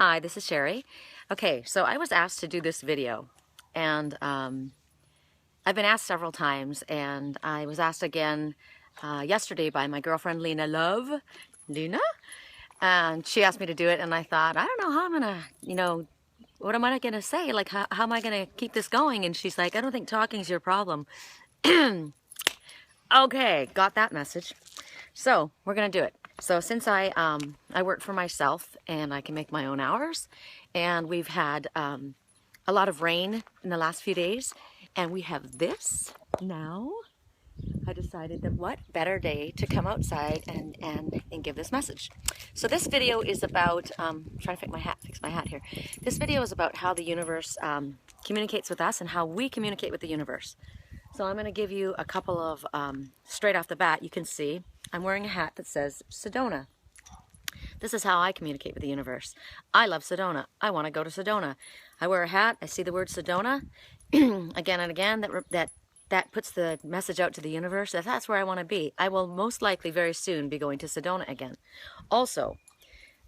Hi, this is Sherry. Okay, so I was asked to do this video, and I've been asked several times, and I was asked again yesterday by my girlfriend Lena Lena, and she asked me to do it, and I thought, I don't know how I'm gonna, what am I gonna say? Like, how am I gonna keep this going? And she's like, I don't think talking's your problem. Okay, got that message. So we're gonna do it. So since I work for myself and I can make my own hours, and we've had a lot of rain in the last few days, and we have this now, I decided that what better day to come outside and give this message. So this video is about, trying to fix my hat here. This video is about how the universe communicates with us and how we communicate with the universe. So I'm going to give you a couple of, straight off the bat, you can see I'm wearing a hat that says Sedona. This is how I communicate with the universe. I love Sedona. I want to go to Sedona. I wear a hat, I see the word Sedona again and again, that puts the message out to the universe that that's where I want to be. I will most likely very soon be going to Sedona again. Also,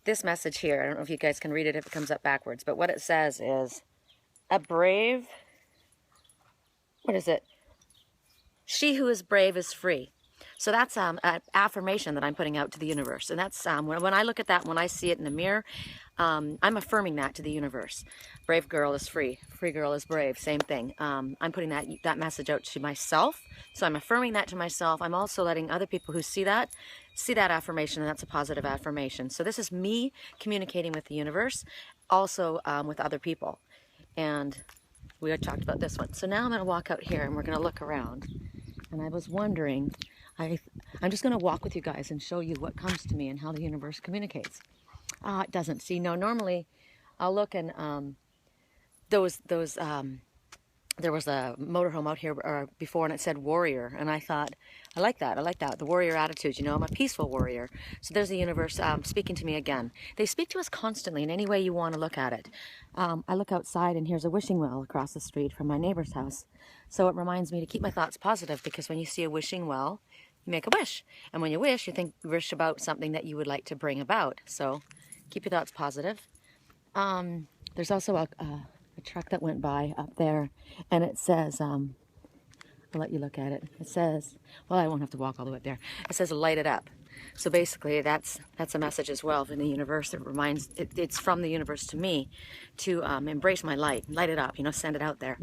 this message here, I don't know if you guys can read it if it comes up backwards, but what it says is, a brave, what is it? She who is brave is free. So that's an affirmation that I'm putting out to the universe. And that's when I look at that, when I see it in the mirror, I'm affirming that to the universe. Brave girl is free. Free girl is brave. Same thing. I'm putting that message out to myself. So I'm affirming that to myself. I'm also letting other people who see that affirmation, and that's a positive affirmation. So this is me communicating with the universe, also with other people. And we had talked about this one. So now I'm going to walk out here and we're going to look around. And I was wondering, I'm just going to walk with you guys and show you what comes to me and how the universe communicates. It doesn't. See, no, normally I'll look and there was a motorhome out here before and it said warrior. And I thought, I like that, the warrior attitude. You know, I'm a peaceful warrior. So there's the universe speaking to me again. They speak to us constantly in any way you want to look at it. I look outside and here's a wishing well across the street from my neighbor's house. So it reminds me to keep my thoughts positive, because when you see a wishing well, you make a wish. And when you wish wish about something that you would like to bring about. So keep your thoughts positive. There's also a truck that went by up there, and it says, I'll let you look at it. It says, well, I won't have to walk all the way up there. It says, light it up. So basically that's a message as well from the universe. It's from the universe to me to embrace my light, light it up, send it out there.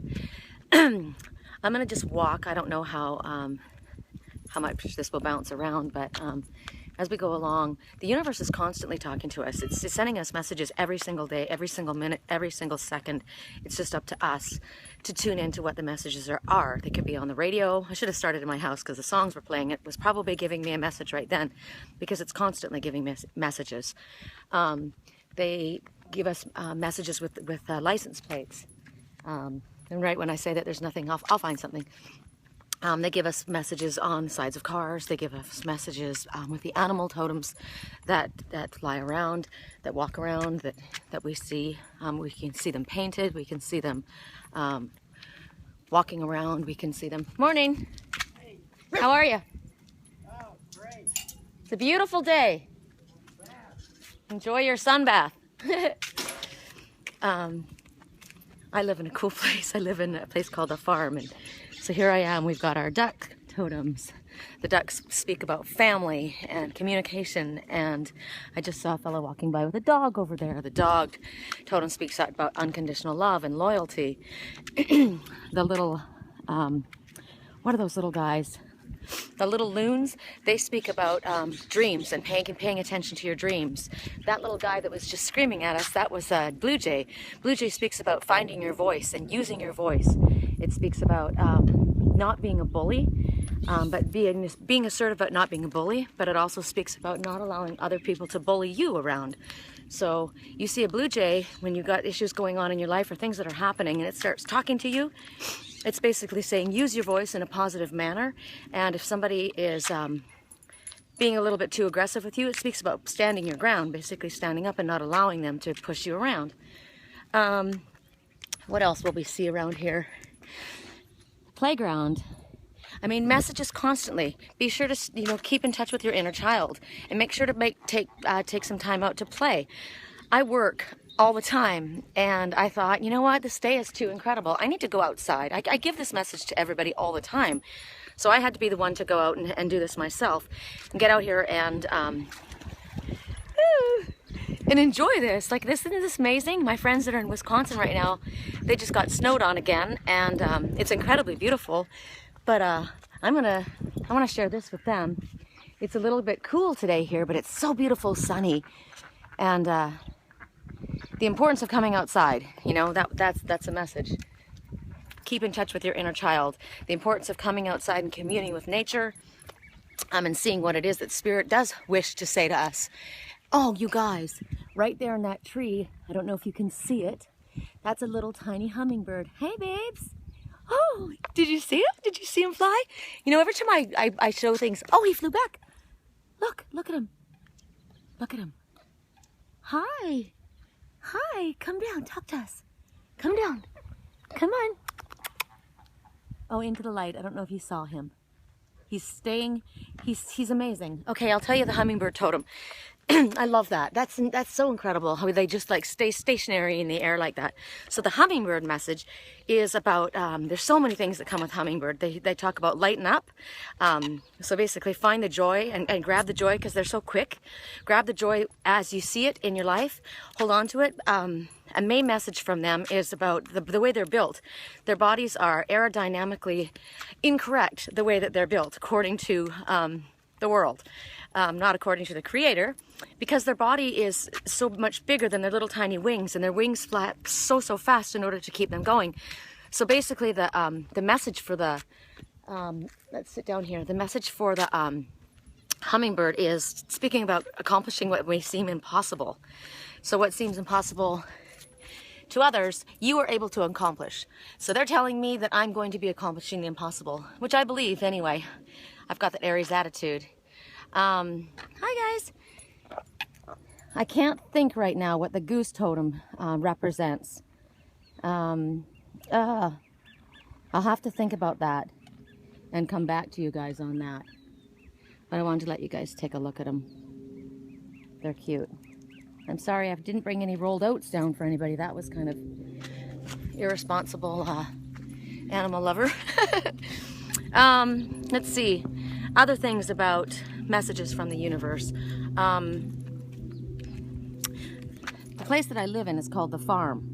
I'm going to just walk. I don't know how much this will bounce around, but as we go along, the universe is constantly talking to us. It's sending us messages every single day, every single minute, every single second. It's just up to us to tune into what the messages are. They could be on the radio. I should have started in my house because the songs were playing. It was probably giving me a message right then, because it's constantly giving messages. They give us messages with license plates. And right when I say that there's nothing, I'll find something. They give us messages on the sides of cars. They give us messages with the animal totems that fly around, that walk around, that we see. We can see them painted. We can see them walking around. We can see them. Morning. Hey. How are you? Oh, great. It's a beautiful day. Enjoy your sun bath. I live in a cool place. I live in a place called a farm, and so here I am. We've got our duck totems. The ducks speak about family and communication, and I just saw a fellow walking by with a dog over there. The dog totem speaks about unconditional love and loyalty. The little, what are those little guys? The little loons, they speak about dreams and paying attention to your dreams. That little guy that was just screaming at us, that was Blue Jay. Blue Jay speaks about finding your voice and using your voice. It speaks about not being a bully, but being assertive but not being a bully. But it also speaks about not allowing other people to bully you around. So you see a blue jay when you've got issues going on in your life or things that are happening, and it starts talking to you. It's basically saying use your voice in a positive manner. And if somebody is being a little bit too aggressive with you, it speaks about standing your ground, basically standing up and not allowing them to push you around. What else will we see around here? Playground. I mean, messages constantly. Be sure to keep in touch with your inner child, and make sure to take some time out to play. I work all the time. And I thought, you know what, this day is too incredible. I need to go outside. I give this message to everybody all the time. So I had to be the one to go out and do this myself and get out here and enjoy this. Like, this, isn't this amazing? My friends that are in Wisconsin right now, they just got snowed on again, and it's incredibly beautiful. But I want to share this with them. It's a little bit cool today here, but it's so beautiful, sunny, and the importance of coming outside. You know, that's a message. Keep in touch with your inner child. The importance of coming outside and communing with nature, and seeing what it is that Spirit does wish to say to us. Oh, you guys, right there in that tree, I don't know if you can see it, that's a little tiny hummingbird. Hey, babes. Oh, did you see him? Did you see him fly? You know, every time I show things, oh, he flew back. Look at him. Look at him. Hi. Hi, come down, talk to us. Come down. Come on. Oh, into the light. I don't know if you saw him. He's staying, he's amazing. Okay, I'll tell you the hummingbird totem. I love that. That's so incredible how they just like stay stationary in the air like that. So the hummingbird message is about, there's so many things that come with hummingbird. They talk about lighten up. So basically find the joy and grab the joy because they're so quick. Grab the joy as you see it in your life. Hold on to it. A main message from them is about the way they're built. Their bodies are aerodynamically incorrect the way that they're built according to the world. Not according to the creator, because their body is so much bigger than their little tiny wings, and their wings flap so fast in order to keep them going. So basically the message for the, let's sit down here, the message for the hummingbird is speaking about accomplishing what may seem impossible. So what seems impossible to others, you are able to accomplish. So they're telling me that I'm going to be accomplishing the impossible, which I believe anyway. I've got that Aries attitude. Hi guys. I can't think right now what the goose totem represents. I'll have to think about that and come back to you guys on that. But I wanted to let you guys take a look at them. They're cute. I'm sorry I didn't bring any rolled oats down for anybody. That was kind of irresponsible animal lover. Let's see. Other things about messages from the universe. The place that I live in is called the farm.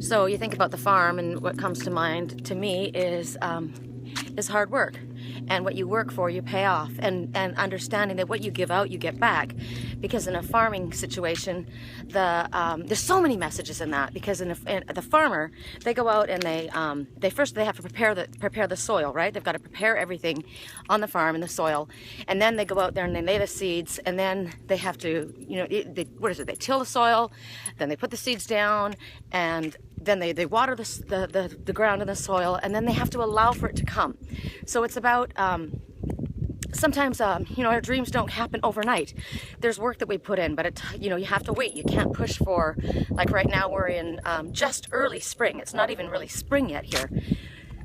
So you think about the farm, and what comes to mind to me is hard work. And what you work for, you pay off. And understanding that what you give out, you get back. Because in a farming situation, there's so many messages in that. Because in the farmer, they go out and they have to prepare the soil, right? They've got to prepare everything on the farm in the soil, and then they go out there and they lay the seeds, and then they have to, you know, they till the soil, then they put the seeds down, and then they water the ground and the soil, and then they have to allow for it to come. So it's about sometimes you know, our dreams don't happen overnight. There's work that we put in, but you know, you have to wait. You can't push for, like right now we're in just early spring. It's not even really spring yet here.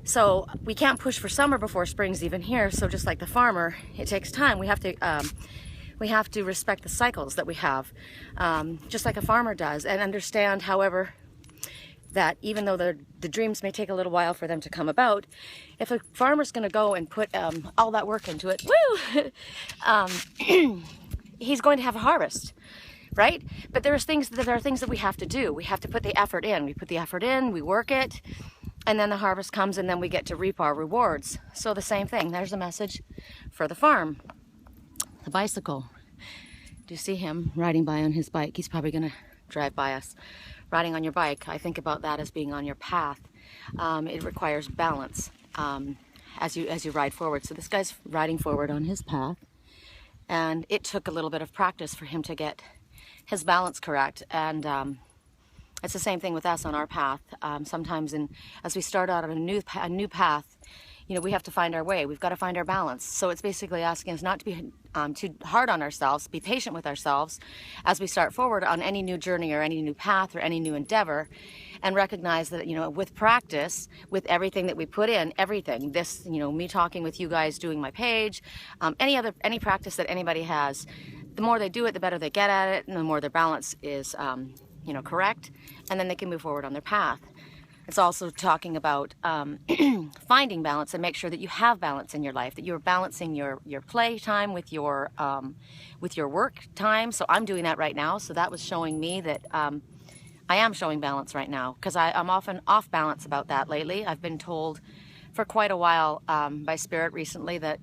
So we can't push for summer before spring's even here. So just like the farmer, it takes time. We have to respect the cycles that we have, just like a farmer does, and understand, however, that even though the dreams may take a little while for them to come about, if a farmer's going to go and put all that work into it, he's going to have a harvest, right? But there are things that we have to do. We have to put the effort in. We put the effort in, we work it, and then the harvest comes, and then we get to reap our rewards. So the same thing. There's a message for the farm. The bicycle. Do you see him riding by on his bike? He's probably going to drive by us. Riding on your bike, I think about that as being on your path. It requires balance as you ride forward. So this guy's riding forward on his path, and it took a little bit of practice for him to get his balance correct. And it's the same thing with us on our path. Sometimes as we start out on a new path, you know, we have to find our way. We've got to find our balance. So it's basically asking us not to be too hard on ourselves, be patient with ourselves as we start forward on any new journey or any new path or any new endeavor, and recognize that, you know, with practice, with everything that we put in, everything, this, you know, me talking with you guys, doing my page, any practice that anybody has, the more they do it, the better they get at it, and the more their balance is correct, and then they can move forward on their path. It's also talking about finding balance and make sure that you have balance in your life, that you're balancing your play time with your work time. So I'm doing that right now. So that was showing me that I am showing balance right now, because I'm often off balance about that lately. I've been told for quite a while by Spirit recently that,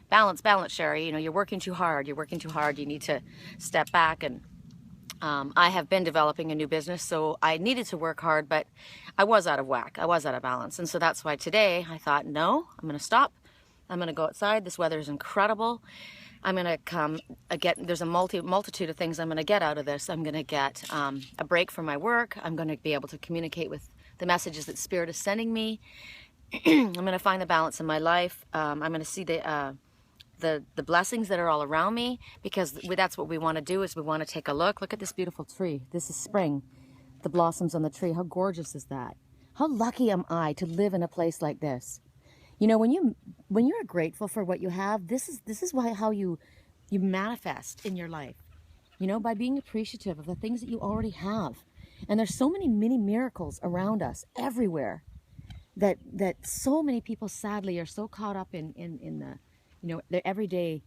balance, Sherry, you're working too hard, you need to step back. And I have been developing a new business, so I needed to work hard, but I was out of whack. I was out of balance. And so that's why today I thought, no, I'm going to stop. I'm going to go outside. This weather is incredible. I'm going to come there's a multitude of things I'm going to get out of this. I'm going to get a break from my work. I'm going to be able to communicate with the messages that Spirit is sending me. I'm going to find the balance in my life. I'm going to see the blessings that are all around me, because that's what we want to do, is we want to take a look. Look at this beautiful tree. This is spring. The blossoms on the tree. How gorgeous is that? How lucky am I to live in a place like this? When you're grateful for what you have, this is how you manifest in your life. By being appreciative of the things that you already have. And there's so many mini miracles around us everywhere that so many people sadly are so caught up in the everyday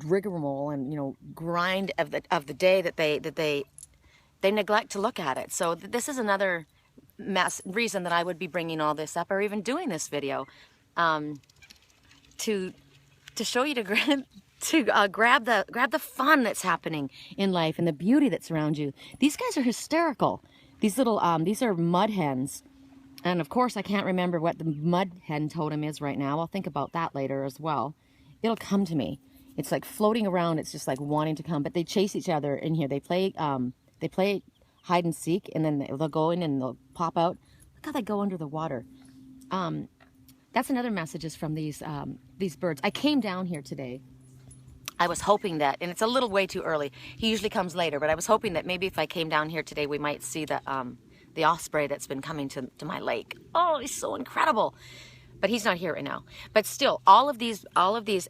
rigmarole and grind of the day that they neglect to look at it. So this is another reason that I would be bringing all this up, or even doing this video, to show you to grab the fun that's happening in life and the beauty that's around you. These guys are hysterical. These little these are mud hens. And of course, I can't remember what the mud hen totem is right now. I'll think about that later as well. It'll come to me. It's like floating around. It's just like wanting to come. But they chase each other in here. They play hide and seek, and then they'll go in and they'll pop out. Look how they go under the water. That's another message is from these birds. I came down here today. I was hoping that, and it's a little way too early. He usually comes later, but I was hoping that maybe if I came down here today, we might see the osprey that's been coming to my lake. Oh, he's so incredible. But he's not here right now. But still, all of these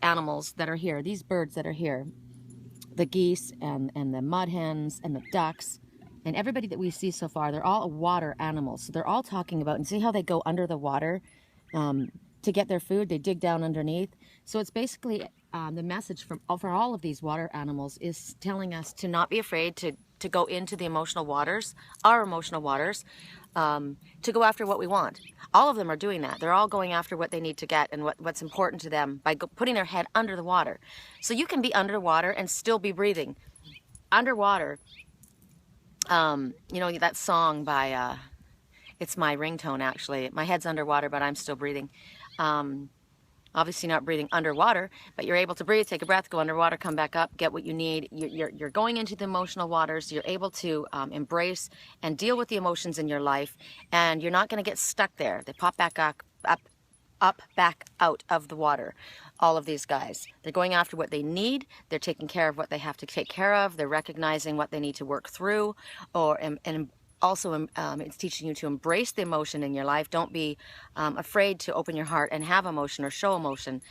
animals that are here, these birds that are here, the geese and the mud hens and the ducks and everybody that we see so far, they're all water animals. So they're all talking about, and see how they go under the water to get their food. They dig down underneath. So it's basically the message for all of these water animals is telling us to not be afraid to go into the emotional waters, our emotional waters, to go after what we want. All of them are doing that. They're all going after what they need to get and what's important to them by putting their head under the water. So you can be underwater and still be breathing. Underwater, that song by, it's my ringtone actually. My head's underwater, but I'm still breathing. Obviously not breathing underwater, but you're able to breathe, take a breath, go underwater, come back up, get what you need. You're going into the emotional waters. You're able to embrace and deal with the emotions in your life, and you're not going to get stuck there. They pop back up, back out of the water. All of these guys, they're going after what they need. They're taking care of what they have to take care of. They're recognizing what they need to work through, and also, it's teaching you to embrace the emotion in your life. Don't be afraid to open your heart and have emotion or show emotion.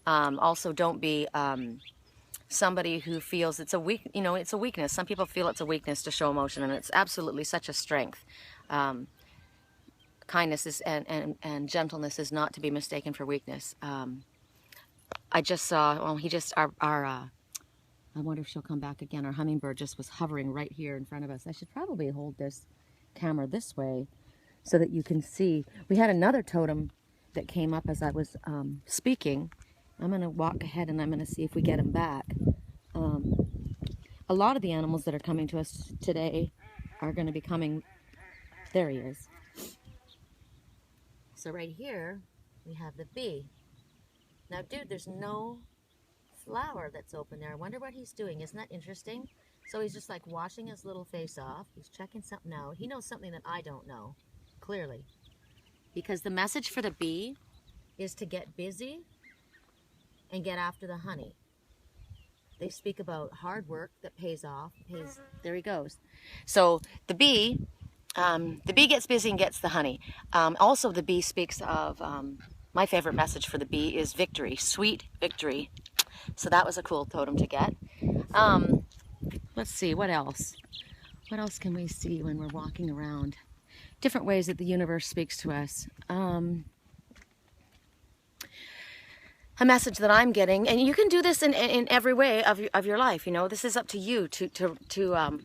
Also, don't be somebody who feels it's a weakness. Some people feel it's a weakness to show emotion, and it's absolutely such a strength. Kindness is and gentleness is not to be mistaken for weakness. I just saw. Well, I wonder if she'll come back again. Our hummingbird just was hovering right here in front of us. I should probably hold this camera this way so that you can see. We had another totem that came up as I was speaking. I'm going to walk ahead and I'm going to see if we get him back. A lot of the animals that are coming to us today are going to be coming. There he is. So right here we have the bee. Now, dude, there's no flower that's open there. I wonder what he's doing. Isn't that interesting? So he's just like washing his little face off. He's checking something out. He knows something that I don't know, clearly. Because the message for the bee is to get busy and get after the honey. They speak about hard work that pays off. There he goes. So the bee gets busy and gets the honey. Also, the bee speaks of, my favorite message for the bee is victory, sweet victory. So that was a cool totem to get. Let's see, what else? What else can we see when we're walking around? Different ways that the universe speaks to us. A message that I'm getting, and you can do this in every way of your life. You know, this is up to you to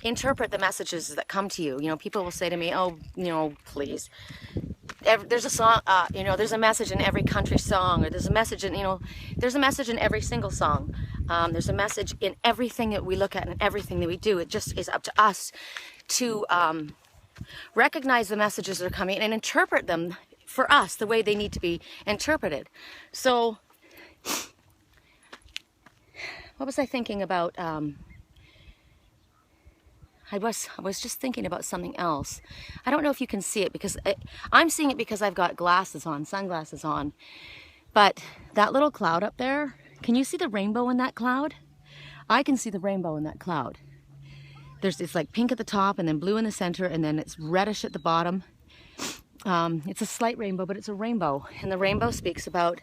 interpret the messages that come to you. You know, people will say to me, "Oh, you know, please." There's a song, you know, there's a message in every country song, or there's a message in, you know, there's a message in every single song. There's a message in everything that we look at and everything that we do. It just is up to us to recognize the messages that are coming and interpret them for us the way they need to be interpreted. So, what was I thinking about? I was just thinking about something else. I don't know if you can see it because I'm seeing it because I've got glasses on, sunglasses on. But that little cloud up there, can you see the rainbow in that cloud? I can see the rainbow in that cloud. It's like pink at the top and then blue in the center and then it's reddish at the bottom. It's a slight rainbow, but it's a rainbow. And the rainbow speaks about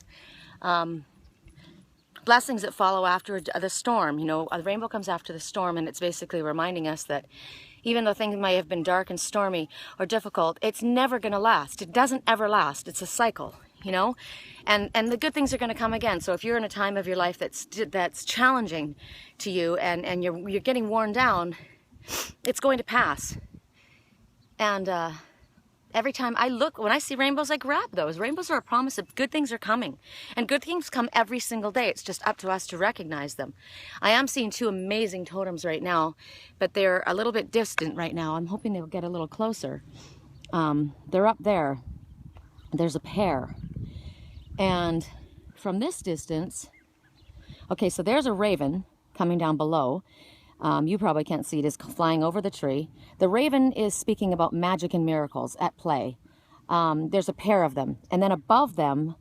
blessings that follow after the storm. You know, the rainbow comes after the storm, and it's basically reminding us that even though things may have been dark and stormy or difficult, it's never going to last. It doesn't ever last. It's a cycle, you know, and the good things are going to come again. So if you're in a time of your life that's challenging to you and you're getting worn down, it's going to pass. And every time when I see rainbows, I grab those. Rainbows are a promise of good things are coming. And good things come every single day. It's just up to us to recognize them. I am seeing two amazing totems right now, but they're a little bit distant right now. I'm hoping they'll get a little closer. They're up there. There's a pair. And from this distance, okay, so there's a raven coming down below. You probably can't see it, is flying over the tree. The raven is speaking about magic and miracles at play. There's a pair of them. And then above them,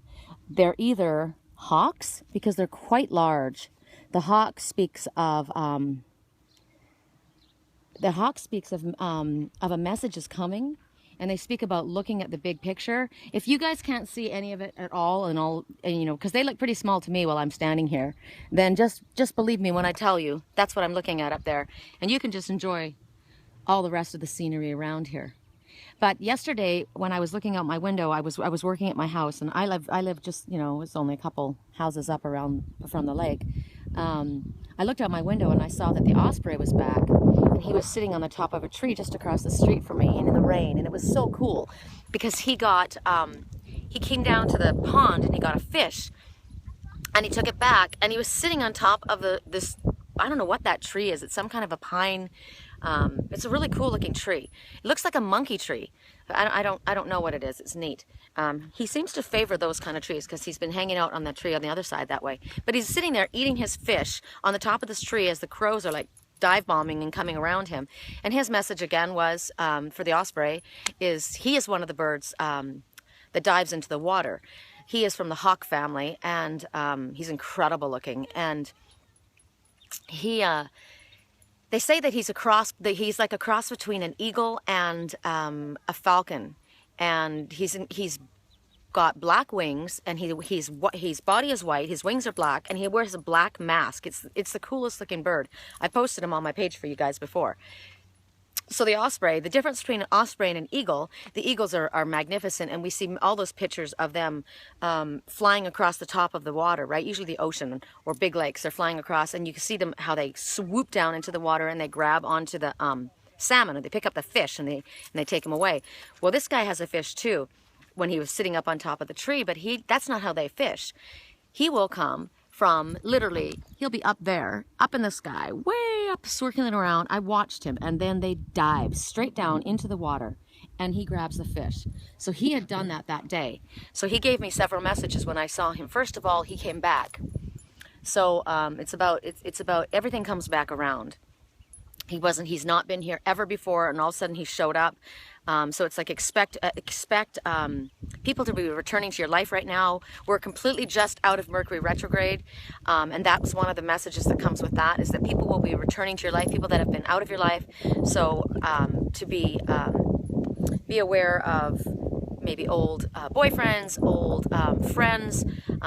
they're either hawks, because they're quite large. The hawk speaks of a message is coming. And they speak about looking at the big picture. If you guys can't see any of it at all, and you know, because they look pretty small to me while I'm standing here, then just believe me when I tell you that's what I'm looking at up there, and you can just enjoy all the rest of the scenery around here. But yesterday, when I was looking out my window, I was working at my house, and I live just, you know, it's only a couple houses up around from the lake. I looked out my window and I saw that the osprey was back, and he was sitting on the top of a tree just across the street from me, and in the rain, and it was so cool because he came down to the pond and he got a fish, and he took it back, and he was sitting on top of this. I don't know what that tree is. It's some kind of a pine. It's a really cool looking tree. It looks like a monkey tree. I don't know what it is. It's neat. He seems to favor those kind of trees because he's been hanging out on that tree on the other side that way. But he's sitting there eating his fish on the top of this tree as the crows are like dive bombing and coming around him. And his message again was, for the osprey, is he is one of the birds that dives into the water. He is from the hawk family, and he's incredible looking. And they say that he's like a cross between an eagle and a falcon, and he's got black wings, and his body is white, his wings are black, and he wears a black mask. It's the coolest looking bird. I posted him on my page for you guys before. So the osprey, the difference between an osprey and an eagle, the eagles are magnificent, and we see all those pictures of them flying across the top of the water, right? Usually the ocean or big lakes, they're flying across, and you can see them how they swoop down into the water and they grab onto the salmon, and they pick up the fish and they take them away. Well, this guy has a fish too when he was sitting up on top of the tree, but that's not how they fish. He will come from literally, he'll be up there, up in the sky, way up, circling around. I watched him, and then they dive straight down into the water, and he grabs the fish. So he had done that day. So he gave me several messages when I saw him. First of all, he came back. So it's about everything comes back around. He's not been here ever before, and all of a sudden he showed up. So it's like expect people to be returning to your life right now. We're completely just out of Mercury retrograde, and that was one of the messages that comes with that, is that people will be returning to your life, people that have been out of your life. So to be aware of maybe old boyfriends, old friends,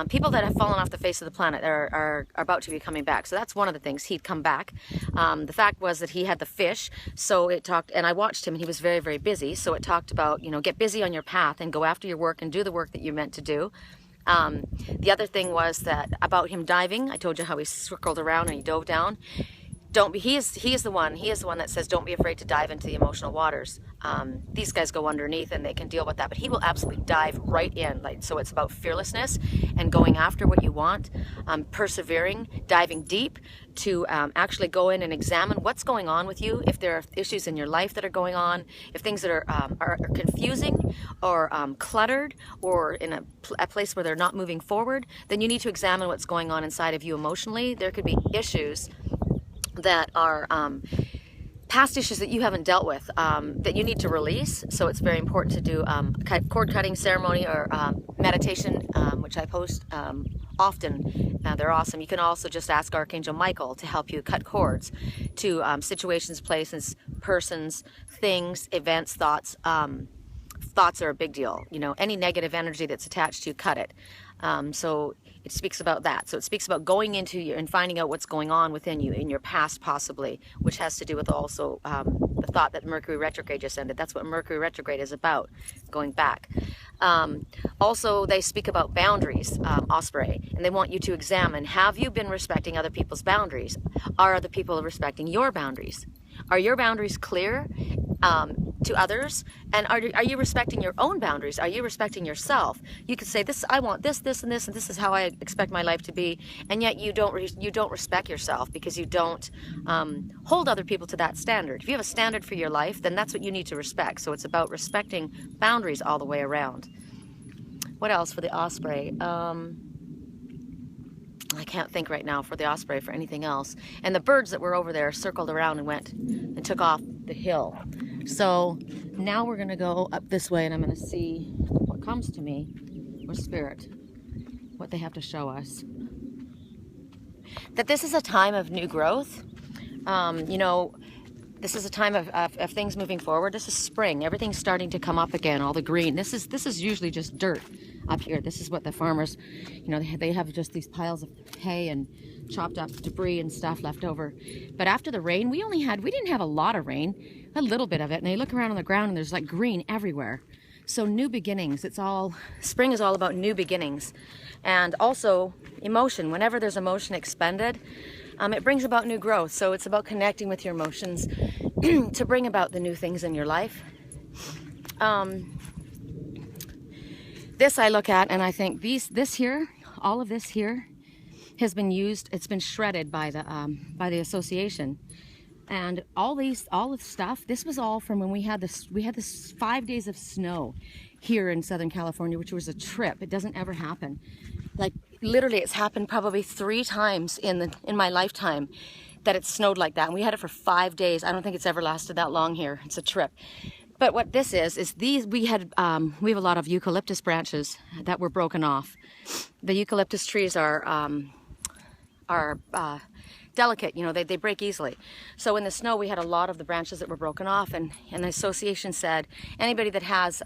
people that have fallen off the face of the planet are about to be coming back. So that's one of the things. He'd come back. The fact was that he had the fish, so it talked, and I watched him, and he was very, very busy. So it talked about, you know, get busy on your path and go after your work and do the work that you're meant to do. The other thing was that about him diving, I told you how he circled around and he dove down. He is the one that says don't be afraid to dive into the emotional waters. These guys go underneath and they can deal with that, but he will absolutely dive right in. Like, so it's about fearlessness and going after what you want, persevering, diving deep to actually go in and examine what's going on with you. If there are issues in your life that are going on, if things that are confusing or cluttered or in a place where they're not moving forward, then you need to examine what's going on inside of you emotionally. There could be issues that are past issues that you haven't dealt with that you need to release. So it's very important to do cord cutting ceremony or meditation, which I post often. They're awesome. You can also just ask Archangel Michael to help you cut cords to situations, places, persons, things, events, thoughts. Thoughts are a big deal. You know, any negative energy that's attached to you, cut it. So it speaks about that. So it speaks about going into you and finding out what's going on within you, in your past possibly, which has to do with also the thought that Mercury retrograde just ended. That's what Mercury retrograde is about, going back. Also, they speak about boundaries, Osprey, and they want you to examine, have you been respecting other people's boundaries? Are other people respecting your boundaries? Are your boundaries clear to others? And are you respecting your own boundaries? Are you respecting yourself? You could say, this, I want this, this, and this, and this is how I expect my life to be, and yet you don't respect yourself because you don't hold other people to that standard. If you have a standard for your life, then that's what you need to respect. So it's about respecting boundaries all the way around. What else for the Osprey? I can't think right now for the Osprey for anything else. And the birds that were over there circled around and went and took off the hill. So now we're going to go up this way and I'm going to see what comes to me, or spirit, what they have to show us. That this is a time of new growth. You know, this is a time of things moving forward. This is spring. Everything's starting to come up again, all the green. This is usually just dirt up here. This is what the farmers, you know, they have just these piles of hay and chopped up debris and stuff left over. But after the rain, we didn't have a lot of rain, a little bit of it. And they look around on the ground and there's like green everywhere. So new beginnings. Spring is all about new beginnings. And also emotion. Whenever there's emotion expended, it brings about new growth. So it's about connecting with your emotions to bring about the new things in your life. This I look at and I think this here, all of this here has been used. It's been shredded by the association, and all the stuff. This was all from when we had this 5 days of snow here in Southern California, which was a trip. It doesn't ever happen. Like literally, it's happened probably 3 times in my lifetime that it snowed like that. And we had it for 5 days. I don't think it's ever lasted that long here. It's a trip. But what this is these, we have a lot of eucalyptus branches that were broken off. The eucalyptus trees are delicate, you know, they break easily. So in the snow, we had a lot of the branches that were broken off, and the association said, anybody that has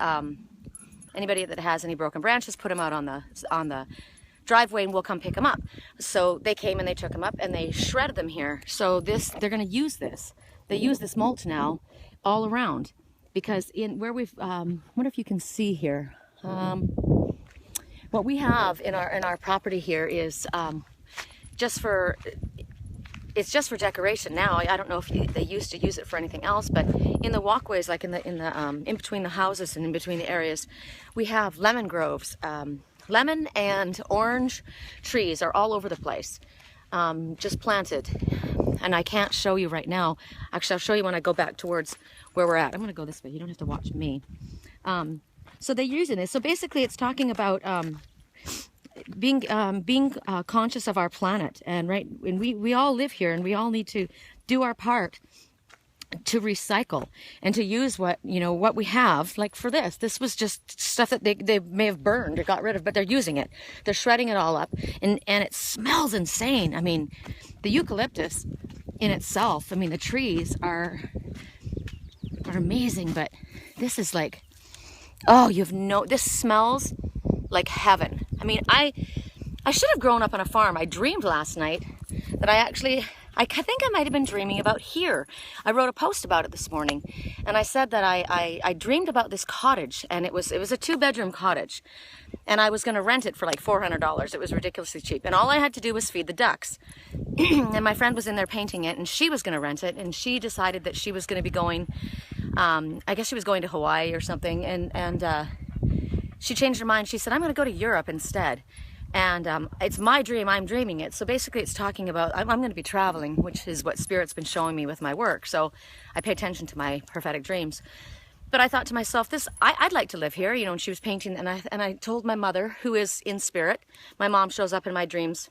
any broken branches, put them out on the driveway and we'll come pick them up. So they came and they took them up and they shredded them here. So they're going to use this. They use this mulch now all around. Because in where we've, what if you can see here? What we have in our property here is just for decoration now. I don't know if they used to use it for anything else, but in the walkways, like in between the houses and in between the areas, we have lemon groves. Lemon and orange trees are all over the place, just planted. And I can't show you right now. Actually, I'll show you when I go back towards where we're at. I'm going to go this way. You don't have to watch me. So they're using this. So basically, it's talking about being conscious of our planet, and we all live here, and we all need to do our part to recycle and to use what we have. Like for this was just stuff that they may have burned or got rid of, but they're using it. They're shredding it all up, and it smells insane. I mean, the eucalyptus in itself, I mean, the trees are amazing, but this is like, Oh, this smells like heaven. I mean, I should have grown up on a farm. I dreamed last night that I think I might have been dreaming about here. I wrote a post about it this morning, and I said that I dreamed about this cottage, and it was a 2-bedroom cottage, and I was going to rent it for like $400. It was ridiculously cheap, and all I had to do was feed the ducks. And my friend was in there painting it, and she was going to rent it, and she decided that she was going to be going, I guess she was going to Hawaii or something, and she changed her mind. She said, I'm going to go to Europe instead. And it's my dream, I'm dreaming it. So basically it's talking about, I'm going to be traveling, which is what Spirit's been showing me with my work. So I pay attention to my prophetic dreams. But I thought to myself, I'd like to live here, you know, and she was painting, and I told my mother, who is in spirit. My mom shows up in my dreams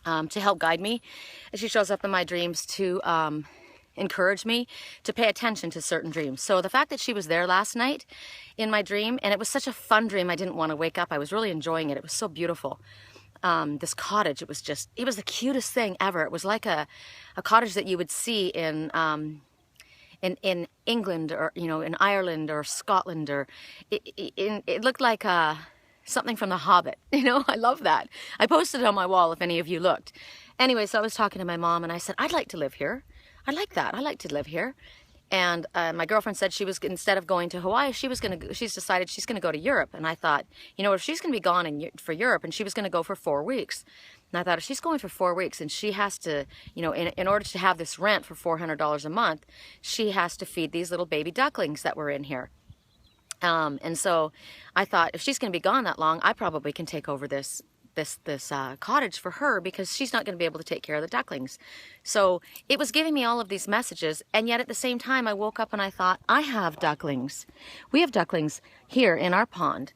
to help guide me. And she shows up in my dreams to encourage me to pay attention to certain dreams. So the fact that she was there last night in my dream, and it was such a fun dream, I didn't want to wake up. I was really enjoying it. It was so beautiful. This cottage, it was the cutest thing ever. It was like a cottage that you would see in England, or, you know, in Ireland or Scotland, or it looked like something from The Hobbit. You know, I love that. I posted it on my wall if any of you looked. Anyway, so I was talking to my mom, and I said, I'd like to live here. I like that. I like to live here. And my girlfriend said she was, instead of going to Hawaii, she's decided she's going to go to Europe. And I thought, you know, if she's going to be gone for Europe, and she was going to go for 4 weeks. And I thought, if she's going for 4 weeks and she has to, you know, in order to have this rent for $400 a month, she has to feed these little baby ducklings that were in here. And so I thought, if she's going to be gone that long, I probably can take over this cottage for her, because she's not going to be able to take care of the ducklings. So it was giving me all of these messages, and yet at the same time I woke up and I thought, I have ducklings. We have ducklings here in our pond,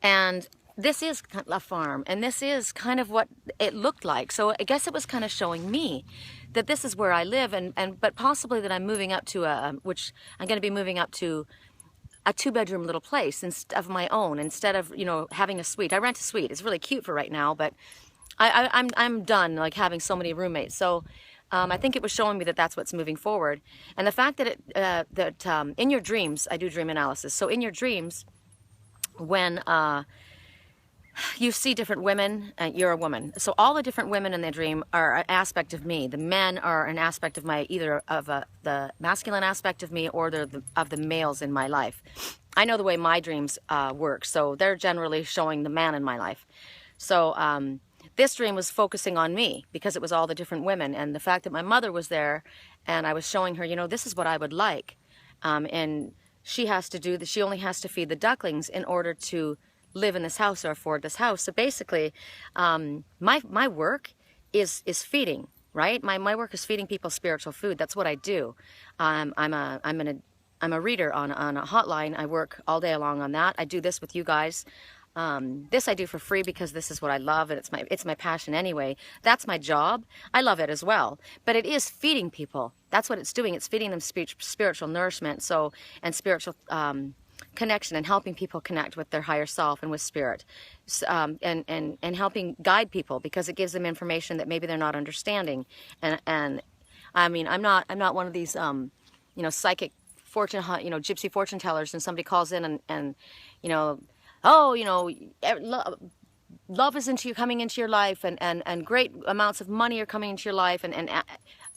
and this is a farm, and this is kind of what it looked like. So I guess it was kind of showing me that this is where I live, but possibly that I'm moving up to which I'm going to be moving up to a 2-bedroom little place of my own, instead of, you know, having a suite. I rent a suite. It's really cute for right now, but I'm done like having so many roommates. So I think it was showing me that that's what's moving forward. And the fact that in your dreams, I do dream analysis. So in your dreams, when you see different women, you're a woman. So all the different women in the dream are an aspect of me. The men are an aspect of the masculine aspect of me, or of the males in my life. I know the way my dreams work, so they're generally showing the man in my life. So this dream was focusing on me, because it was all the different women, and the fact that my mother was there, and I was showing her, you know, this is what I would like, and she only has to feed the ducklings in order to live in this house or afford this house. So basically, my work is feeding, right? My work is feeding people spiritual food. That's what I do. I'm a reader on a hotline. I work all day long on that. I do this with you guys. This I do for free, because this is what I love, and it's my passion anyway. That's my job. I love it as well. But it is feeding people. That's what it's doing. It's feeding them spiritual nourishment, and spiritual connection, and helping people connect with their higher self and with spirit, and helping guide people, because it gives them information that maybe they're not understanding. And I mean, I'm not one of these you know, psychic gypsy fortune tellers, and somebody calls in and you know, oh, you know, love is coming into your life, and great amounts of money are coming into your life, and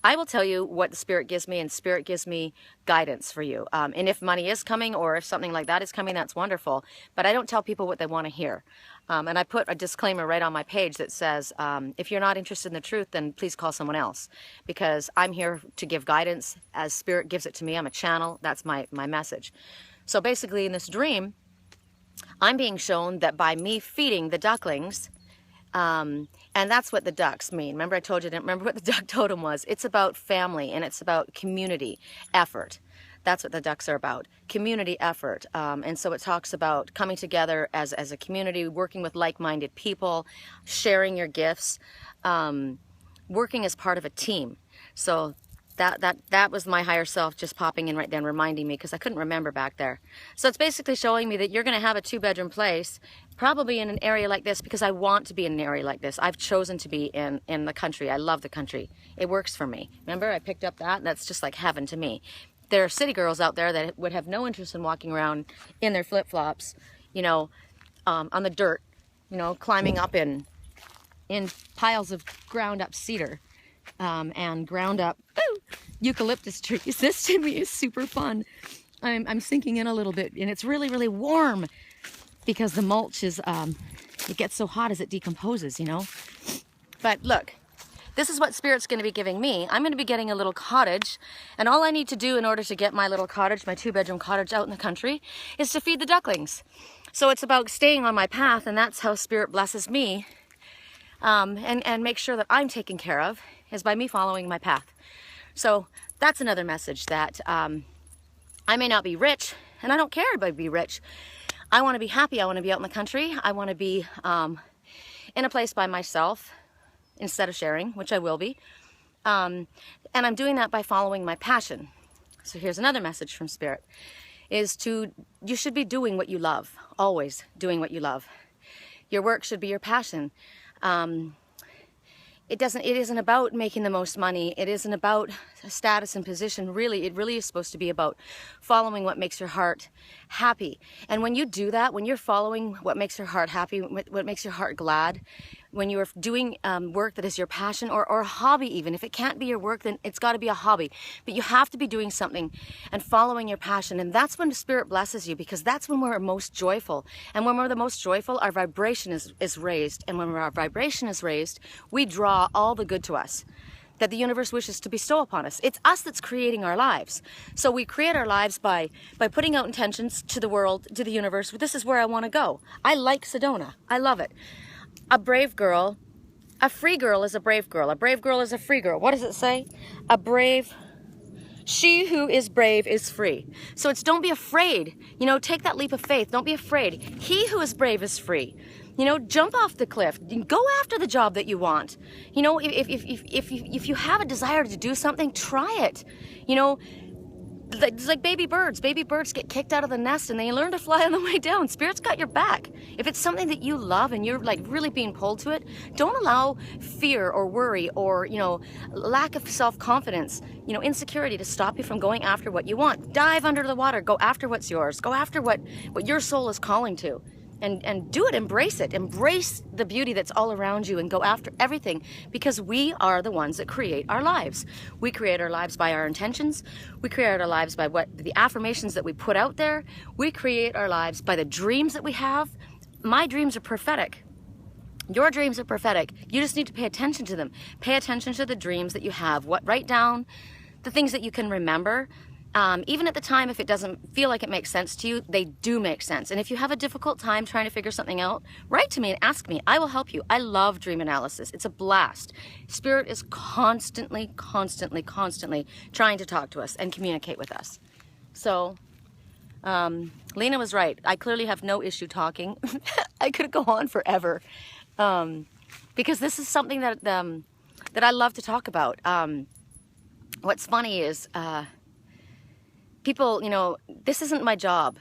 I will tell you what the Spirit gives me, and Spirit gives me guidance for you. And if money is coming, or if something like that is coming, that's wonderful. But I don't tell people what they want to hear. And I put a disclaimer right on my page that says, if you're not interested in the truth, then please call someone else. Because I'm here to give guidance as Spirit gives it to me. I'm a channel. That's my message. So basically in this dream, I'm being shown that by me feeding the ducklings, and that's what the ducks mean. Remember I told you I didn't remember what the duck totem was. It's about family, and it's about community effort. That's what the ducks are about, community effort. And so it talks about coming together as a community, working with like-minded people, sharing your gifts, working as part of a team. So that was my higher self just popping in right then, reminding me, because I couldn't remember back there. So it's basically showing me that you're going to have a 2-bedroom place, probably in an area like this, because I want to be in an area like this. I've chosen to be in the country. I love the country. It works for me. Remember, I picked up that? That's just like heaven to me. there are city girls out there that would have no interest in walking around in their flip-flops, you know, on the dirt, you know, climbing up in piles of ground up cedar and ground up eucalyptus trees. This to me is super fun. I'm sinking in a little bit, and it's really, really warm because the mulch is, it gets so hot as it decomposes, you know. But look, this is what Spirit's going to be giving me. I'm going to be getting a little cottage, and all I need to do in order to get my little cottage, my 2-bedroom cottage out in the country, is to feed the ducklings. So it's about staying on my path, and that's how Spirit blesses me, and make sure that I'm taken care of, is by me following my path. So that's another message, that I may not be rich, and I don't care if I be rich. I want to be happy. I want to be out in the country. I want to be in a place by myself instead of sharing, which I will be. And I'm doing that by following my passion. So here's another message from Spirit, is you should be doing what you love, always doing what you love. Your work should be your passion. It isn't about making the most money. It isn't about status and position. Really, it really is supposed to be about following what makes your heart happy. And when you do that, when you're following what makes your heart happy, what makes your heart glad, when you are doing work that is your passion or a hobby even, if it can't be your work, then it's got to be a hobby. But you have to be doing something and following your passion. And that's when the Spirit blesses you, because that's when we're most joyful. And when we're the most joyful, our vibration is raised. And when our vibration is raised, we draw all the good to us that the universe wishes to bestow upon us. It's us that's creating our lives. So we create our lives by putting out intentions to the world, to the universe. This is where I want to go. I like Sedona. I love it. A brave girl, a free girl is a brave girl. A brave girl is a free girl. What does it say? She who is brave is free. So it's don't be afraid. You know, take that leap of faith. Don't be afraid. He who is brave is free. You know, jump off the cliff. Go after the job that you want. You know, if you have a desire to do something, try it. You know, it's like baby birds. Baby birds get kicked out of the nest and they learn to fly on the way down. Spirit's got your back. If it's something that you love and you're like really being pulled to it, don't allow fear or worry or, you know, lack of self-confidence, you know, insecurity to stop you from going after what you want. Dive under the water. Go after what's yours. Go after what your soul is calling to. And do it, embrace it. Embrace the beauty that's all around you and go after everything, because we are the ones that create our lives. We create our lives by our intentions. We create our lives by the affirmations that we put out there. We create our lives by the dreams that we have. My dreams are prophetic. Your dreams are prophetic. You just need to pay attention to them. Pay attention to the dreams that you have. Write down the things that you can remember. Even at the time, if it doesn't feel like it makes sense to you, they do make sense. And if you have a difficult time trying to figure something out, write to me and ask me. I will help you. I love dream analysis. It's a blast. Spirit is constantly trying to talk to us and communicate with us. So, Lena was right. I clearly have no issue talking. I could go on forever, because this is something that I love to talk about. What's funny is, people, you know, this isn't my job.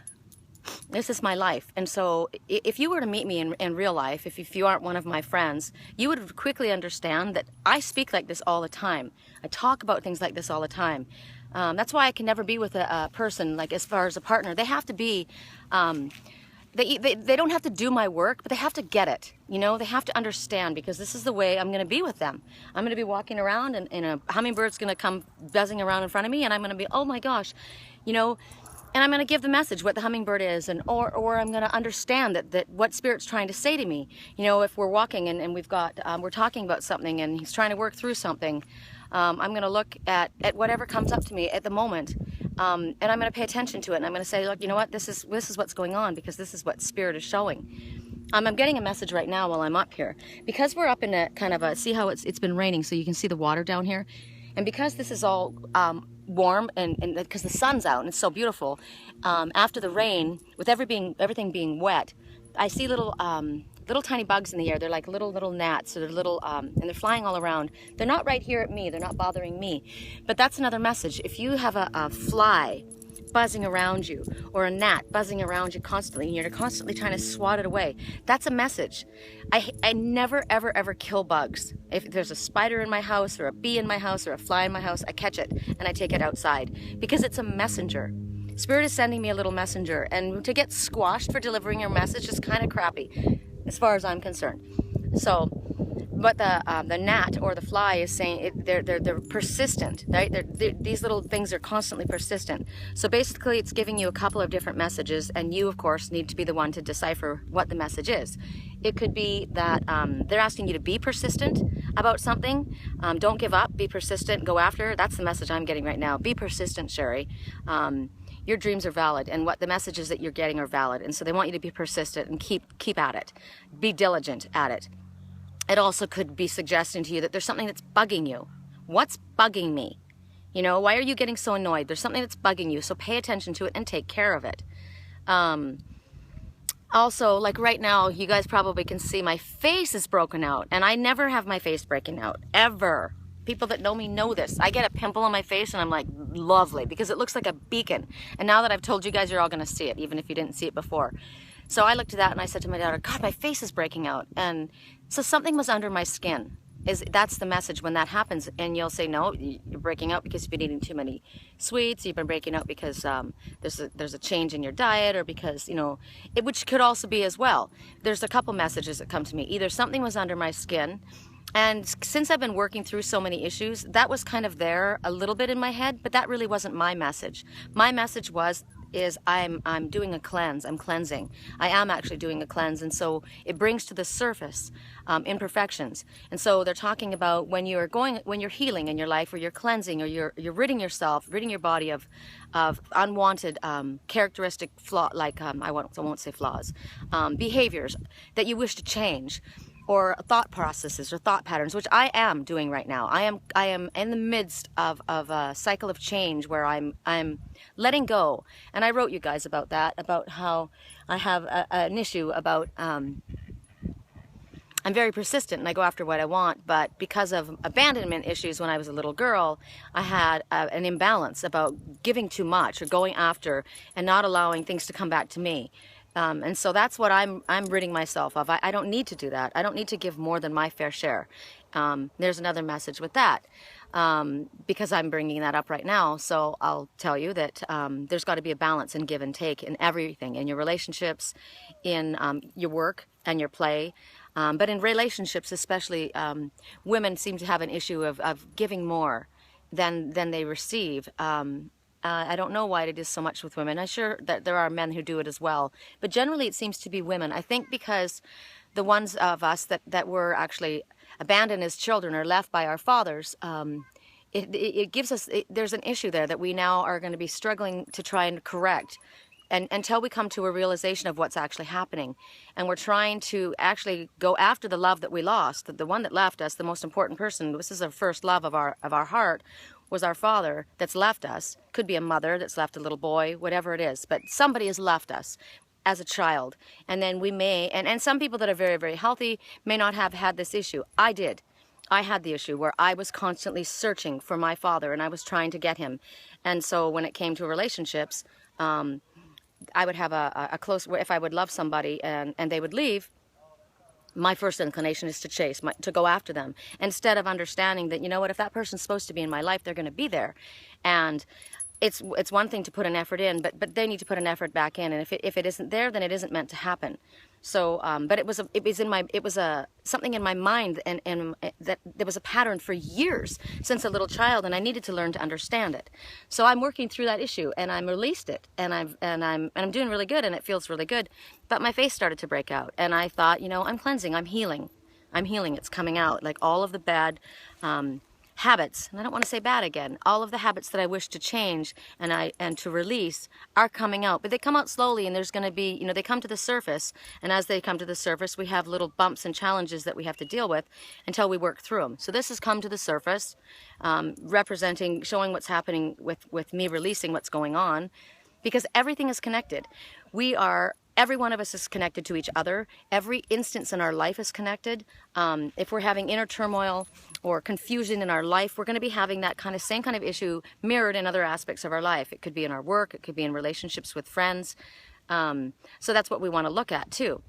This is my life. And so if you were to meet me in real life, if you aren't one of my friends, you would quickly understand that I speak like this all the time. I talk about things like this all the time. That's why I can never be with a person, like as far as a partner. They have to be, they don't have to do my work, but they have to get it. You know, they have to understand, because this is the way I'm going to be with them. I'm going to be walking around and a hummingbird's going to come buzzing around in front of me, and I'm going to be, oh my gosh, you know, and I'm going to give the message what the hummingbird is, and or I'm going to understand that what Spirit's trying to say to me. You know, if we're walking and we've got, we're talking about something and he's trying to work through something, I'm going to look at whatever comes up to me at the moment, and I'm going to pay attention to it, and I'm going to say, look, you know what, this is what's going on, because this is what Spirit is showing. I'm getting a message right now while I'm up here, because we're up in a kind of a, see how it's been raining, so you can see the water down here, and because this is all warm and because the sun's out and it's so beautiful, after the rain, with everything being wet, I see little tiny bugs in the air. They're like little gnats, so they're little, and they're flying all around. They're not right here at me. They're not bothering me. But that's another message. If you have a fly buzzing around you, or a gnat buzzing around you constantly, and you're constantly trying to swat it away. That's a message. I never, ever, ever kill bugs. If there's a spider in my house, or a bee in my house, or a fly in my house, I catch it and I take it outside, because it's a messenger. Spirit is sending me a little messenger, and to get squashed for delivering your message is kind of crappy, as far as I'm concerned. So, but the gnat or the fly is saying they're persistent, right? These little things are constantly persistent. So basically, it's giving you a couple of different messages, and you, of course, need to be the one to decipher what the message is. It could be that they're asking you to be persistent about something. Don't give up. Be persistent. Go after. That's the message I'm getting right now. Be persistent, Sherry. Your dreams are valid, and what the messages that you're getting are valid, and so they want you to be persistent and keep at it. Be diligent at it. It also could be suggesting to you that there's something that's bugging you. What's bugging me? You know, why are you getting so annoyed? There's something that's bugging you, so pay attention to it and take care of it. Also, like right now, you guys probably can see my face is broken out, and I never have my face breaking out, ever. People that know me know this. I get a pimple on my face and I'm like, lovely, because it looks like a beacon. And now that I've told you guys, you're all gonna see it, even if you didn't see it before. So I looked at that and I said to my daughter, God, my face is breaking out. And so something was under my skin. That's the message when that happens. And you'll say, no, you're breaking out because you've been eating too many sweets. You've been breaking out because there's a change in your diet, or because, you know, which could also be as well. There's a couple messages that come to me. Either something was under my skin, and since I've been working through so many issues, that was kind of there a little bit in my head, but that really wasn't my message. My message is I'm doing a cleanse. I'm cleansing. I am actually doing a cleanse, and so it brings to the surface imperfections. And so they're talking about when you're healing in your life, or you're cleansing, or you're ridding your body of unwanted characteristic flaw, like I won't say flaws, behaviors that you wish to change, or thought processes or thought patterns, which I am doing right now. I am in the midst of a cycle of change where I'm letting go. And I wrote you guys about that, about how I have an issue about I'm very persistent and I go after what I want, but because of abandonment issues when I was a little girl, I had an imbalance about giving too much or going after and not allowing things to come back to me. And so that's what I'm ridding myself of. I don't need to do that. I don't need to give more than my fair share. There's another message with that, because I'm bringing that up right now. So I'll tell you that there's got to be a balance in give and take in everything, in your relationships, in your work and your play. But in relationships especially, women seem to have an issue of giving more than they receive. I don't know why it is so much with women. I'm sure that there are men who do it as well. But generally it seems to be women. I think because the ones of us that were actually abandoned as children or left by our fathers, it gives us, there's an issue there that we now are going to be struggling to try and correct. And until we come to a realization of what's actually happening. And we're trying to actually go after the love that we lost, the one that left us, the most important person. This is our first love of our heart, was our father that's left us. Could be a mother that's left a little boy, whatever it is. But somebody has left us as a child. And then we may, and some people that are very, very healthy may not have had this issue. I did. I had the issue where I was constantly searching for my father and I was trying to get him. And so when it came to relationships, I would have a close, if I would love somebody and they would leave, my first inclination is to chase, to go after them, instead of understanding that, you know what, if that person's supposed to be in my life, they're going to be there. And it's one thing to put an effort in, but they need to put an effort back in. And if it isn't there, then it isn't meant to happen. So, but it was something in my mind, and that there was a pattern for years since a little child, and I needed to learn to understand it. So I'm working through that issue, and I'm released it, and I'm doing really good, and it feels really good. But my face started to break out, and I thought, you know, I'm cleansing, I'm healing. It's coming out, like all of the bad habits, and I don't want to say bad again, all of the habits that I wish to change and to release are coming out, but they come out slowly, and there's going to be, you know, they come to the surface, and as they come to the surface, we have little bumps and challenges that we have to deal with until we work through them. So this has come to the surface, showing what's happening with me releasing what's going on, because everything is connected. We are every one of us is connected to each other. Every instance in our life is connected. If we're having inner turmoil or confusion in our life, we're going to be having that same kind of issue mirrored in other aspects of our life. It could be in our work, it could be in relationships with friends. So that's what we want to look at too.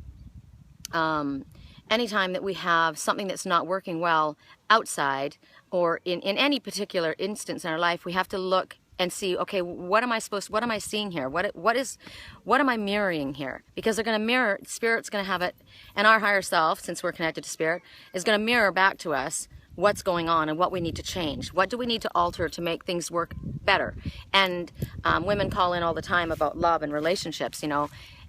Anytime that we have something that's not working well outside or in any particular instance in our life, we have to look and see, okay, what am I seeing here? What am I mirroring here? Because they're going to mirror, Spirit's going to have it, and our higher self, since we're connected to Spirit, is going to mirror back to us what's going on and what we need to change. What do we need to alter to make things work better? And women call in all the time about love and relationships,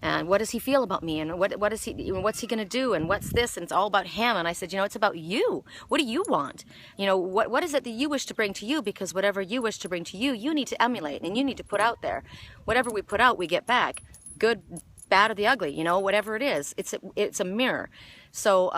and what does he feel about me, and what's he going to do, and what's this, and it's all about him. And I said, it's about you. What do you want? What is it that you wish to bring to you? Because whatever you wish to bring to you, you need to emulate and you need to put out there. Whatever we put out, we get back. Good, bad, or the ugly, whatever it is, it's a mirror. So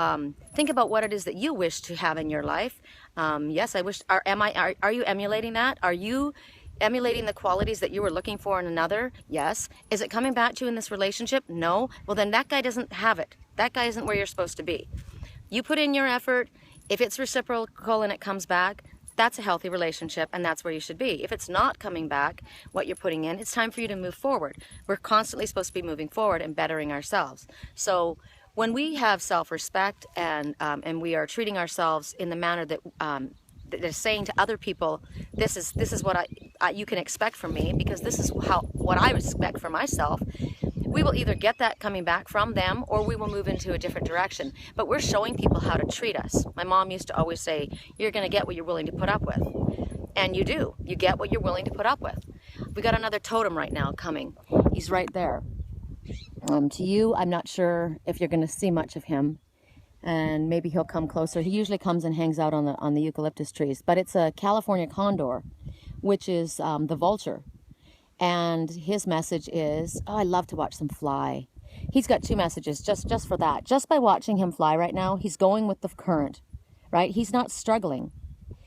think about what it is that you wish to have in your life. Yes, I wish. Are you emulating that? Are you emulating the qualities that you were looking for in another? Yes. Is it coming back to you in this relationship? No. Well, then that guy doesn't have it. That guy isn't where you're supposed to be. You put in your effort. If it's reciprocal and it comes back, that's a healthy relationship, and that's where you should be. If it's not coming back, what you're putting in, it's time for you to move forward. We're constantly supposed to be moving forward and bettering ourselves. So when we have self-respect and we are treating ourselves in the manner that is saying to other people, this is what you can expect from me, because this is what I expect for myself, we will either get that coming back from them or we will move into a different direction. But we're showing people how to treat us. My mom used to always say, you're going to get what you're willing to put up with. And you do. You get what you're willing to put up with. We got another totem right now coming. He's right there. To you, I'm not sure if you're going to see much of him. And maybe he'll come closer. He usually comes and hangs out on the eucalyptus trees. But it's a California condor, which is the vulture. And his message is, I love to watch them fly. He's got two messages just for that. Just by watching him fly right now, he's going with the current, right? He's not struggling.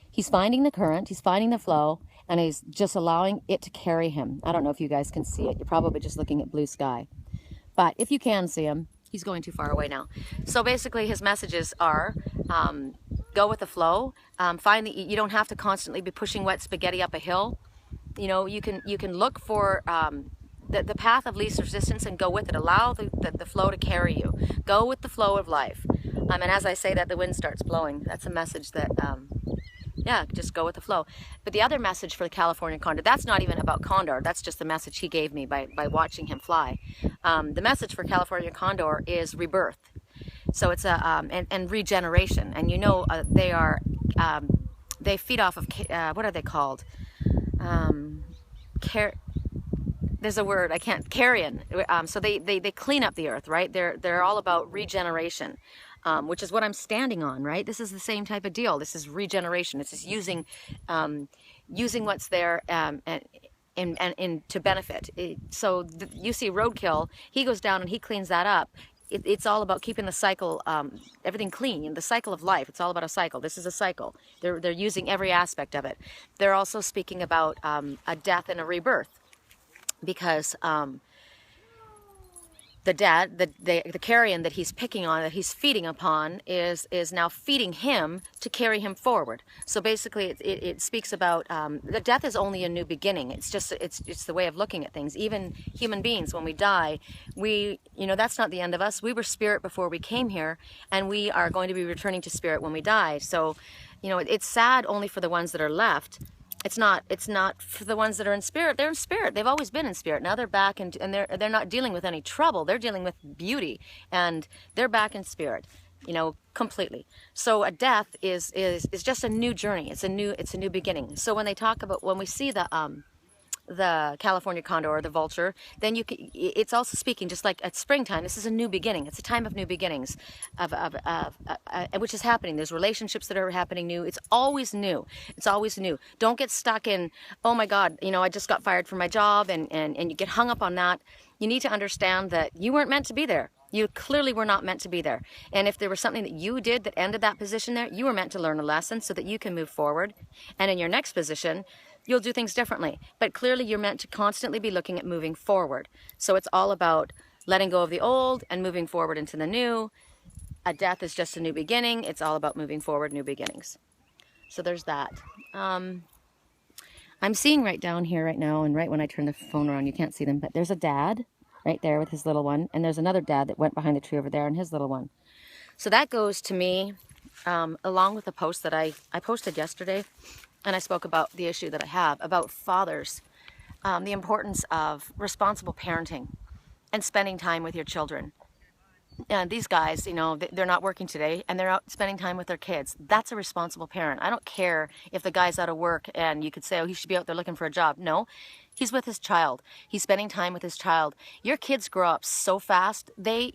He's finding the current, he's finding the flow, and he's just allowing it to carry him. I don't know if you guys can see it. You're probably just looking at blue sky. But if you can see him, he's going too far away now. So basically his messages are, go with the flow. You don't have to constantly be pushing wet spaghetti up a hill. You can look for the path of least resistance and go with it. Allow the flow to carry you. Go with the flow of life. And as I say that, the wind starts blowing. That's a message that, just go with the flow. But the other message for the California condor, that's not even about condor. That's just the message he gave me by watching him fly. The message for California condor is rebirth. So it's and regeneration. And they are, they feed off of, what are they called? There's a word, carrion. So they clean up the earth, right? They're all about regeneration, which is what I'm standing on, right? This is the same type of deal. This is regeneration. It's just using what's there and to benefit. You see roadkill, he goes down and he cleans that up. It's all about keeping the cycle, everything clean, the cycle of life. It's all about a cycle. This is a cycle. They're using every aspect of it. They're also speaking about a death and a rebirth, because the carrion that he's picking on, that he's feeding upon, is now feeding him to carry him forward. So basically, it speaks about the death is only a new beginning. It's the way of looking at things. Even human beings, when we die, that's not the end of us. We were spirit before we came here, and we are going to be returning to spirit when we die. So, it's sad only for the ones that are left. It's not for the ones that are in spirit. They're in spirit. They've always been in spirit. Now they're back, and they're not dealing with any trouble. They're dealing with beauty, and they're back in spirit, completely. So a death is just a new journey. It's a new beginning. So when we see the California condor or the vulture, then it's also speaking just like at springtime. This is a new beginning. It's a time of new beginnings, which is happening. There's relationships that are happening new. It's always new. It's always new. Don't get stuck in, oh my God, I just got fired from my job, and you get hung up on that. You need to understand that you weren't meant to be there. You clearly were not meant to be there. And if there was something that you did that ended that position there, you were meant to learn a lesson so that you can move forward. And in your next position, you'll do things differently. But clearly you're meant to constantly be looking at moving forward. So it's all about letting go of the old and moving forward into the new. A death is just a new beginning. It's all about moving forward, new beginnings. So there's that. I'm seeing right down here right now, and right when I turn the phone around, you can't see them, but there's a dad right there with his little one, and there's another dad that went behind the tree over there and his little one. So that goes to me, along with the post that I posted yesterday, and I spoke about the issue that I have about fathers, the importance of responsible parenting and spending time with your children. And these guys, you know, they're not working today and they're out spending time with their kids. That's a responsible parent. I don't care if the guy's out of work and you could say, oh, he should be out there looking for a job. No, he's with his child. He's spending time with his child. Your kids grow up so fast. They're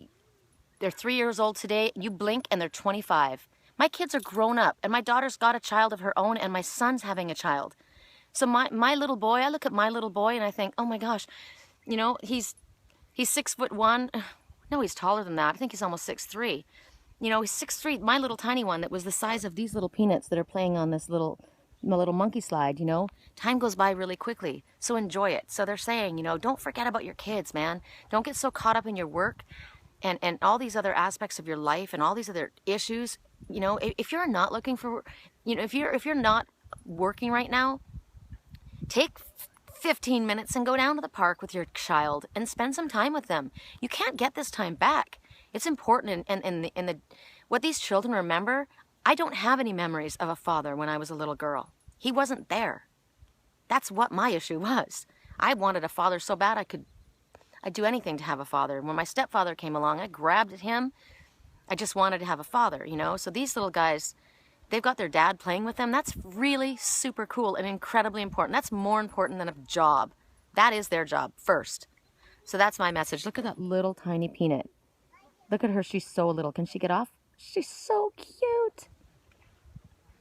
3 years old today. You blink and they're 25. My kids are grown up and my daughter's got a child of her own and my son's having a child. So my little boy, I look at my little boy and I think, oh my gosh, you know, he's 6'1". No, he's taller than that. I think he's almost 6'3". You know, he's 6'3". My little tiny one that was the size of these little peanuts that are playing on this little monkey slide, you know. Time goes by really quickly, so enjoy it. So they're saying, you know, don't forget about your kids, man. Don't get so caught up in your work and all these other aspects of your life and all these other issues. You know, if you're not looking for, you know, if you're not working right now, take 15 minutes and go down to the park with your child and spend some time with them. You can't get this time back. It's important in the what these children remember. I don't have any memories of a father when I was a little girl. He wasn't there. That's what my issue was. I wanted a father so bad I'd do anything to have a father. When my stepfather came along, I grabbed at him. I just wanted to have a father, you know. So these little guys, they've got their dad playing with them. That's really super cool and incredibly important. That's more important than a job. That is their job first. So that's my message. Look at that little tiny peanut. Look at her. She's so little. Can she get off? She's so cute.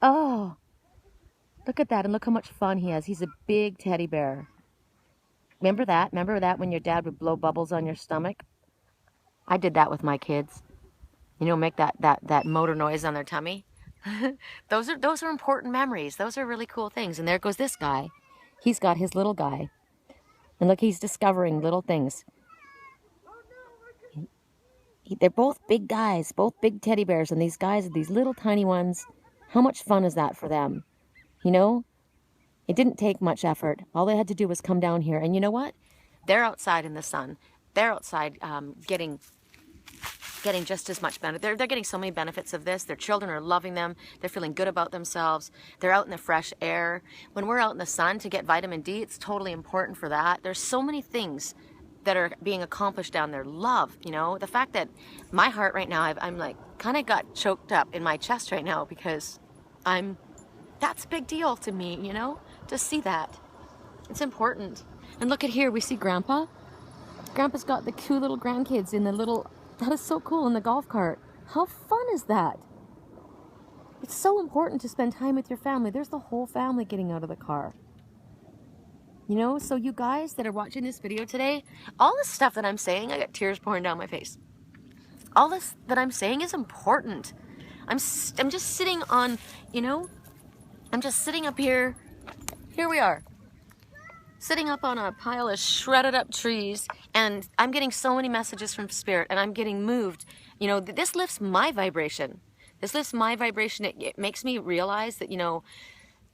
Oh, look at that. And look how much fun he has. He's a big teddy bear. Remember that? Remember that when your dad would blow bubbles on your stomach? I did that with my kids. You know, make that motor noise on their tummy. Those are important memories. Those are really cool things. And there goes this guy. He's got his little guy. And look, he's discovering little things. They're both big guys, both big teddy bears. And these guys are these little tiny ones. How much fun is that for them? You know, it didn't take much effort. All they had to do was come down here. And you know what? They're outside in the sun. They're outside getting just as much benefit. They're getting so many benefits of this. Their children are loving them. They're feeling good about themselves. They're out in the fresh air. When we're out in the sun to get vitamin D, it's totally important for that. There's so many things that are being accomplished down there. Love, you know, the fact that my heart right now, I'm like kind of got choked up in my chest right now because that's a big deal to me, you know, to see that. It's important. And look at here, we see Grandpa. Grandpa's got the cute little grandkids in the little, that is so cool, in the golf cart. How fun is that? It's so important to spend time with your family. There's the whole family getting out of the car. You know, so you guys that are watching this video today, all this stuff that I'm saying, I got tears pouring down my face. All this that I'm saying is important. I'm just sitting on, you know, I'm just sitting up here. Here we are. Sitting up on a pile of shredded up trees, and I'm getting so many messages from Spirit, and I'm getting moved. You know, this lifts my vibration. This lifts my vibration. It makes me realize that, you know,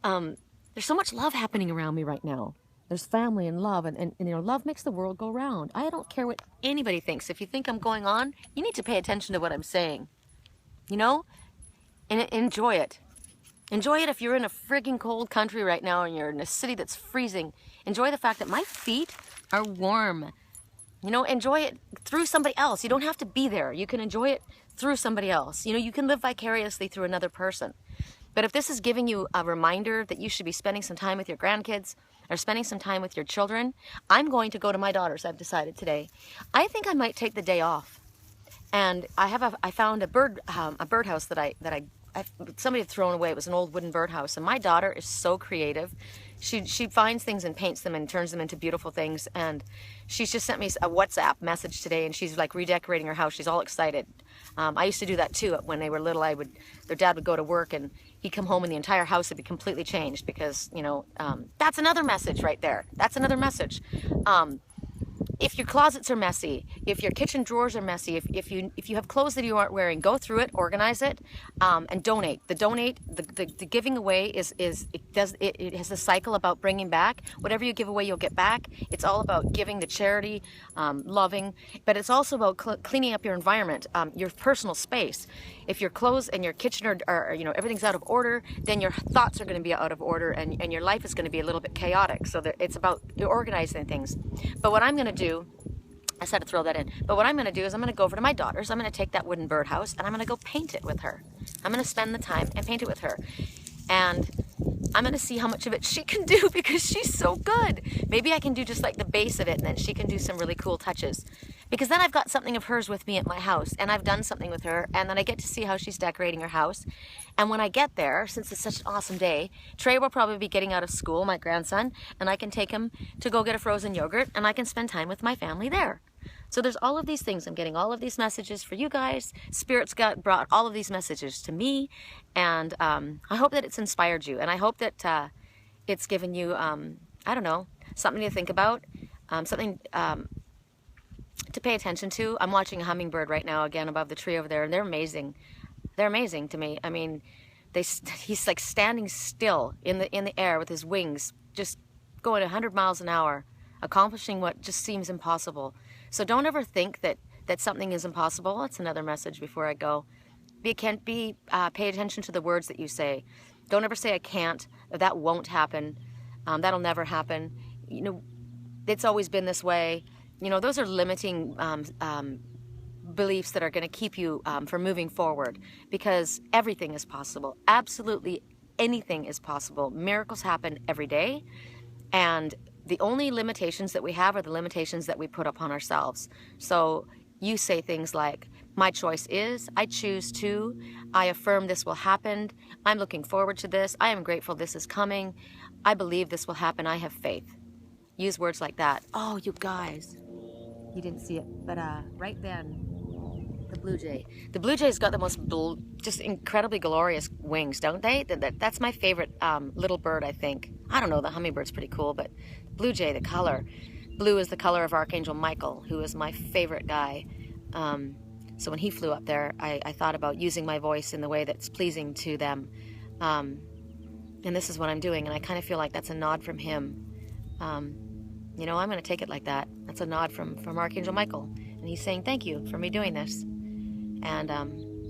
there's so much love happening around me right now. There's family and love, and you know, love makes the world go round. I don't care what anybody thinks. If you think I'm going on, you need to pay attention to what I'm saying. You know? And enjoy it. Enjoy it if you're in a frigging cold country right now and you're in a city that's freezing. Enjoy the fact that my feet are warm. You know, enjoy it through somebody else. You don't have to be there. You can enjoy it through somebody else. You know, you can live vicariously through another person. But if this is giving you a reminder that you should be spending some time with your grandkids or spending some time with your children, I'm going to go to my daughter's, I've decided today. I think I might take the day off. And I found a birdhouse that somebody had thrown away. It was an old wooden birdhouse. And my daughter is so creative. She finds things and paints them and turns them into beautiful things. And she's just sent me a WhatsApp message today, and she's like redecorating her house. She's all excited. I used to do that too. When they were little, their dad would go to work and he'd come home and the entire house would be completely changed because, you know, that's another message right there. That's another message. if your closets are messy, if your kitchen drawers are messy, if you have clothes that you aren't wearing, go through it, organize it, and donate. The giving away it has a cycle about bringing back. Whatever you give away, you'll get back. It's all about giving to charity, loving, but it's also about cleaning up your environment, your personal space. If your clothes and your kitchen are everything's out of order, then your thoughts are going to be out of order, and your life is going to be a little bit chaotic. So it's about organizing things. But what I'm going to do, I just had to throw that in. But what I'm going to do is I'm going to go over to my daughter's. I'm going to take that wooden birdhouse and I'm going to go paint it with her. I'm going to spend the time and paint it with her. And I'm going to see how much of it she can do because she's so good. Maybe I can do just like the base of it and then she can do some really cool touches. Because then I've got something of hers with me at my house and I've done something with her and then I get to see how she's decorating her house. And when I get there, since it's such an awesome day, Trey will probably be getting out of school, my grandson, and I can take him to go get a frozen yogurt and I can spend time with my family there. So there's all of these things. I'm getting all of these messages for you guys. Spirit's brought all of these messages to me. And I hope that it's inspired you. And I hope that it's given you, I don't know, something to think about, something to pay attention to. I'm watching a hummingbird right now again above the tree over there. And they're amazing. They're amazing to me. I mean, he's like standing still in the air with his wings, just going 100 miles an hour, accomplishing what just seems impossible. So don't ever think that something is impossible. That's another message before I go. Pay attention to the words that you say. Don't ever say I can't, or that won't happen, that'll never happen. You know, it's always been this way. You know, those are limiting beliefs that are going to keep you from moving forward, because everything is possible. Absolutely anything is possible. Miracles happen every day, and the only limitations that we have are the limitations that we put upon ourselves. So you say things like, my choice is, I choose to, I affirm this will happen, I'm looking forward to this, I am grateful this is coming, I believe this will happen, I have faith. Use words like that. Oh, you guys, you didn't see it, but right then, the blue jay. The blue jay's got the most just incredibly glorious wings, don't they? That's my favorite little bird, I think. I don't know, the hummingbird's pretty cool, but blue jay, the color. Blue is the color of Archangel Michael, who is my favorite guy. So when he flew up there, I thought about using my voice in the way that's pleasing to them. And this is what I'm doing, and I kind of feel like that's a nod from him. You know, I'm going to take it like that. That's a nod from Archangel Michael. And he's saying thank you for me doing this. And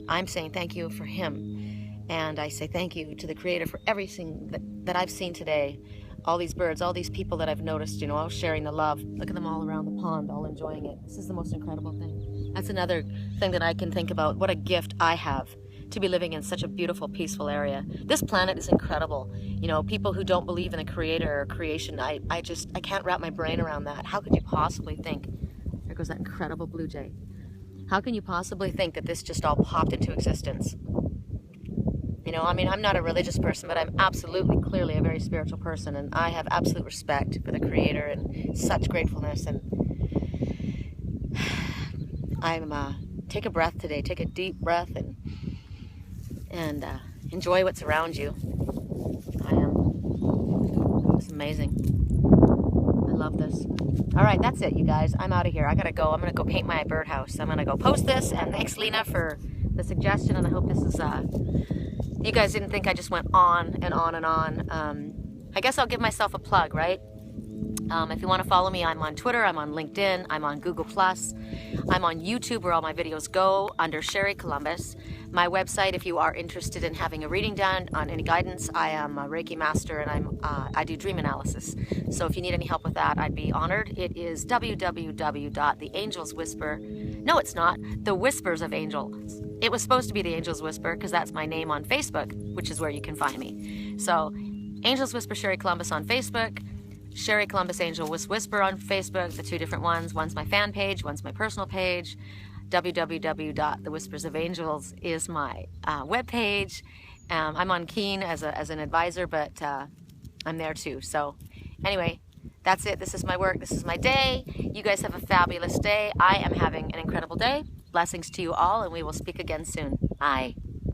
I'm saying thank you for him. And I say thank you to the Creator for everything that I've seen today. All these birds, all these people that I've noticed, you know, all sharing the love. Look at them all around the pond, all enjoying it. This is the most incredible thing. That's another thing that I can think about. What a gift I have to be living in such a beautiful, peaceful area. This planet is incredible. You know, people who don't believe in a creator or creation, I can't wrap my brain around that. How could you possibly think? There goes that incredible blue jay. How can you possibly think that this just all popped into existence? You know, I mean, I'm not a religious person, but I'm absolutely, clearly a very spiritual person, and I have absolute respect for the Creator and such gratefulness. And take a breath today. Take a deep breath and enjoy what's around you. It's amazing. I love this. All right, that's it, you guys. I'm out of here. I gotta go. I'm gonna go paint my birdhouse. I'm gonna go post this, and thanks, Lena, for the suggestion, and I hope this is you guys didn't think I just went on and on and on. I guess I'll give myself a plug, right? If you want to follow me, I'm on Twitter, I'm on LinkedIn, I'm on Google+, I'm on YouTube where all my videos go under Sherry Columbus. My website, if you are interested in having a reading done on any guidance, I am a Reiki master and I do dream analysis. So if you need any help with that, I'd be honored. It is www.theangelswhisper. No, it's not. The Whispers of Angels. It was supposed to be The Angels Whisper because that's my name on Facebook, which is where you can find me. So Angels Whisper Sherry Columbus on Facebook. Sherry Columbus Angel Whisper on Facebook, the two different ones. One's my fan page, one's my personal page. www.thewhispersofangels is my webpage. I'm on Keen as an advisor, but I'm there too. So anyway, that's it. This is my work. This is my day. You guys have a fabulous day. I am having an incredible day. Blessings to you all, and we will speak again soon. Bye.